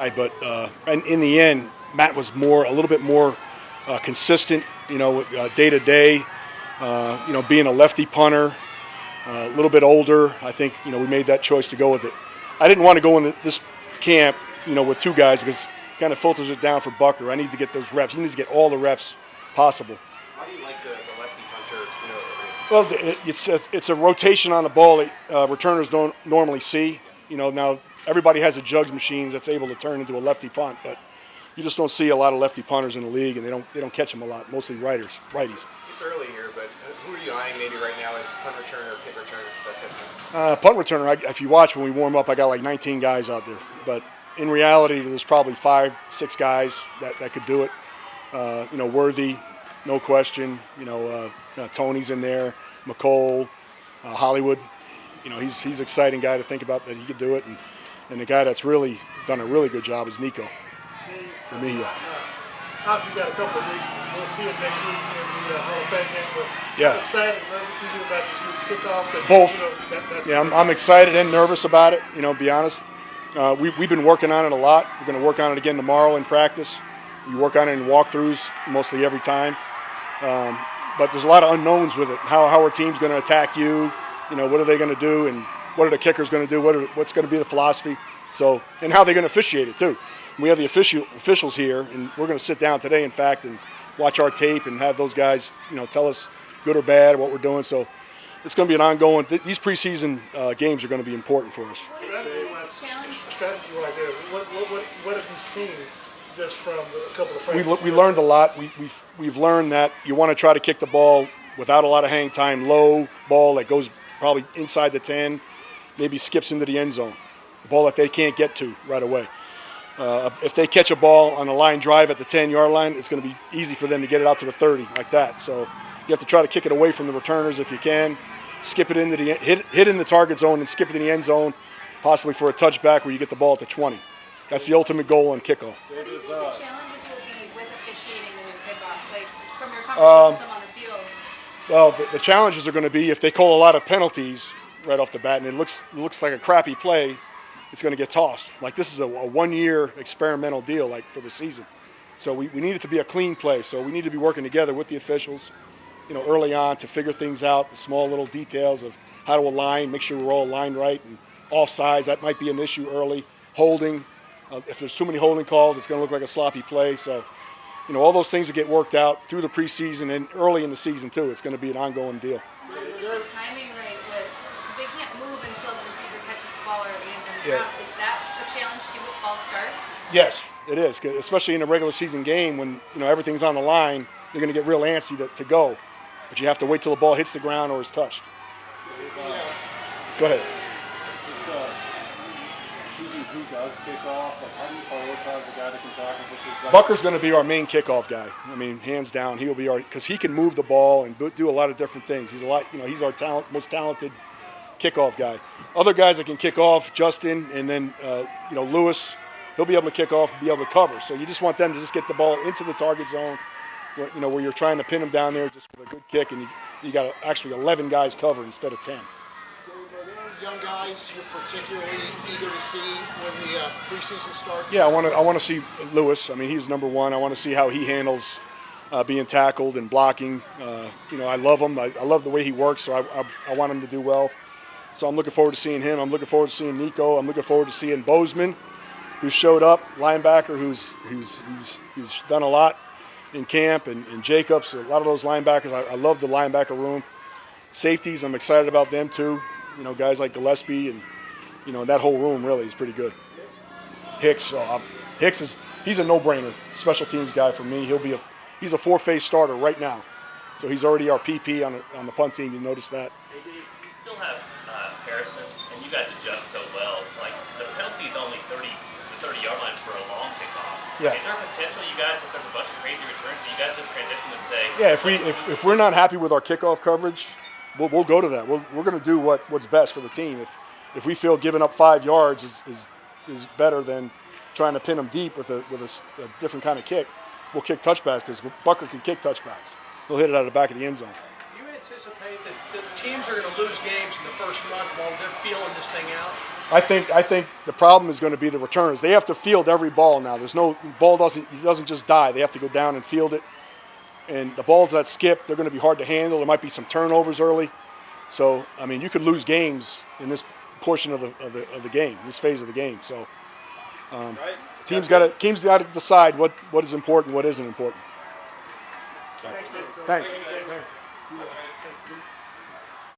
But and in the end, Matt was a little bit more consistent, day to day. Being a lefty punter, a little bit older. I think we made that choice to go with it. I didn't want to go into this camp, with two guys because it kind of filters it down for Bucker. I need to get those reps. He needs to get all the reps possible. Why do you like the lefty punter? Well, it's a rotation on the ball that returners don't normally see. Now everybody has a jugs machines that's able to turn into a lefty punt, but you just don't see a lot of lefty punters in the league, and they don't catch them a lot. Mostly righties. It's early here, but who are you eyeing maybe right now as punt returner, kick returner, punt returner. If you watch when we warm up, I got like 19 guys out there, but in reality, there's probably 5, 6 guys that could do it. Worthy, no question. Tony's in there, McCole, Hollywood. He's an exciting guy to think about that he could do it, and the guy that's really done a really good job is Nico. After you got a couple of weeks, we'll see it next week in the Hall of Fame game. But yeah, I'm excited, nervous about this new kickoff. Both. I'm excited and nervous about it. To be honest, we've been working on it a lot. We're going to work on it again tomorrow in practice. We work on it in walkthroughs mostly every time. But there's a lot of unknowns with it. How our team's going to attack you. What are they going to do, and what are the kickers going to do? What's going to be the philosophy? So, and how they're going to officiate it too. We have the officials here, and we're going to sit down today, in fact, and watch our tape and have those guys, tell us good or bad what we're doing. So it's going to be an ongoing. These preseason games are going to be important for us. What have you seen just from a couple of practices? We learned a lot. We've learned that you want to try to kick the ball without a lot of hang time, low ball that goes probably inside the 10, maybe skips into the end zone, the ball that they can't get to right away. If they catch a ball on a line drive at the 10-yard line, it's going to be easy for them to get it out to the 30 like that. So you have to try to kick it away from the returners if you can, skip it into the hit in the target zone and skip it in the end zone, possibly for a touchback where you get the ball at the 20. That's the ultimate goal on kickoff. What do you think the challenges will be with officiating the new kickoff, like from your conversation with them on the field? Well, the challenges are going to be if they call a lot of penalties right off the bat and it looks like a crappy play, it's going to get tossed. Like this is a 1-year experimental deal, like for the season. So we need it to be a clean play. So we need to be working together with the officials, early on to figure things out, the small little details of how to align, make sure we're all aligned right, and offsides, that might be an issue early. Holding, if there's too many holding calls, it's going to look like a sloppy play. So, all those things will get worked out through the preseason and early in the season too. It's going to be an ongoing deal. The timing right with, because they can't move until the receiver catches the ball or lands on the ground. Is that a challenge to you with false starts? Yes, it is, especially in a regular season game when everything's on the line. You're going to get real antsy to go, but you have to wait till the ball hits the ground or is touched. Go ahead. Choosing who does kick off, how do you prioritize the guy that can tackle versus Bucker's going to be our main kickoff guy. I mean, hands down, he'll be because he can move the ball and do a lot of different things. He's he's our most talented kickoff guy. Other guys that can kick off, Justin, and then Lewis, he'll be able to kick off and be able to cover. So you just want them to just get the ball into the target zone, where you're trying to pin them down there just with a good kick, and you got actually 11 guys cover instead of 10. Young guys you're particularly eager to see when the preseason starts? Yeah, I want to see Lewis. I mean, he's number one. I want to see how he handles being tackled and blocking. I love him. I love the way he works, so I want him to do well. So I'm looking forward to seeing him. I'm looking forward to seeing Nico. I'm looking forward to seeing Bozeman, who showed up, linebacker who's done a lot in camp, and Jacobs, a lot of those linebackers. I love the linebacker room. Safeties, I'm excited about them too. Guys like Gillespie and that whole room really is pretty good. Hicks he's a no-brainer. Special teams guy for me. He's a 4-phase starter right now. So he's already our PP on the punt team. You notice that. Hey Dave, you still have Harrison, and you guys adjust so well. Like the penalty is only the 30-yard line for a long kickoff. Yeah. Is there potential, you guys, if there's a bunch of crazy returns, so you guys just transition and say? Yeah, if we're not happy with our kickoff coverage, we'll go to that. We're going to do what's best for the team. If we feel giving up 5 yards is better than trying to pin them deep with a different kind of kick, we'll kick touchbacks because Bucker can kick touchbacks. He'll hit it out of the back of the end zone. Do you anticipate that the teams are going to lose games in the first month while they're feeling this thing out? I think the problem is going to be the returns. They have to field every ball now. There's no ball doesn't just die. They have to go down and field it. And the balls that skip, they're going to be hard to handle. There might be some turnovers early. So I mean, you could lose games in this portion of the game, this phase of the game. So teams got to decide what is important, what isn't important. Thanks.